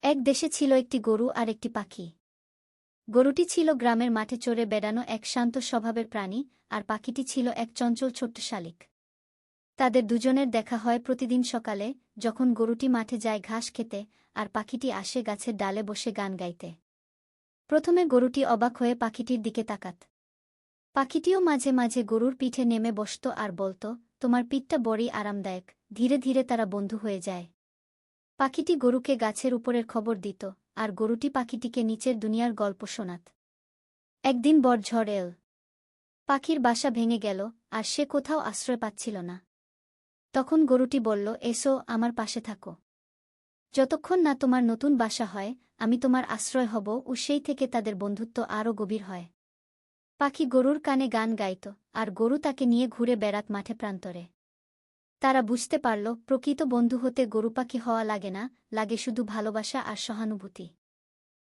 এক দেশে ছিল একটি গরু আর একটি পাখি। গরুটি ছিল গ্রামের মাঠে চড়ে বেড়ানো এক শান্ত স্বভাবের প্রাণী, আর পাখিটি ছিল এক চঞ্চল ছোট্ট শালিক। তাদের দুজনের দেখা হয় প্রতিদিন সকালে, যখন গরুটি মাঠে যায় ঘাস খেতে আর পাখিটি আসে গাছের ডালে বসে গান গাইতে। প্রথমে গরুটি অবাক হয়ে পাখিটির দিকে তাকাত। পাখিটিও মাঝে মাঝে গরুর পিঠে নেমে বসত আর বলত, তোমার পিঠটা বড়ই আরামদায়ক। ধীরে ধীরে তারা বন্ধু হয়ে যায়। পাখিটি গরুকে গাছের উপরের খবর দিত, আর গরুটি পাখিটিকে নিচের দুনিয়ার গল্প শোনাত। একদিন বড় ঝড় এল। পাখির বাসা ভেঙে গেল, আর সে কোথাও আশ্রয় পাচ্ছিল না। তখন গরুটি বলল, এসো, আমার পাশে থাকো। যতক্ষণ না তোমার নতুন বাসা হয়, আমি তোমার আশ্রয় হব। ও সেই থেকে তাদের বন্ধুত্ব আরও গভীর হয়। পাখি গরুর কানে গান গাইত, আর গরু তাকে নিয়ে ঘুরে বেড়াত মাঠে প্রান্তরে। তারা বুঝতে পারল, প্রকৃত বন্ধু হতে গরু পাখি হওয়া লাগে না, লাগে শুধু ভালোবাসা আর সহানুভূতি।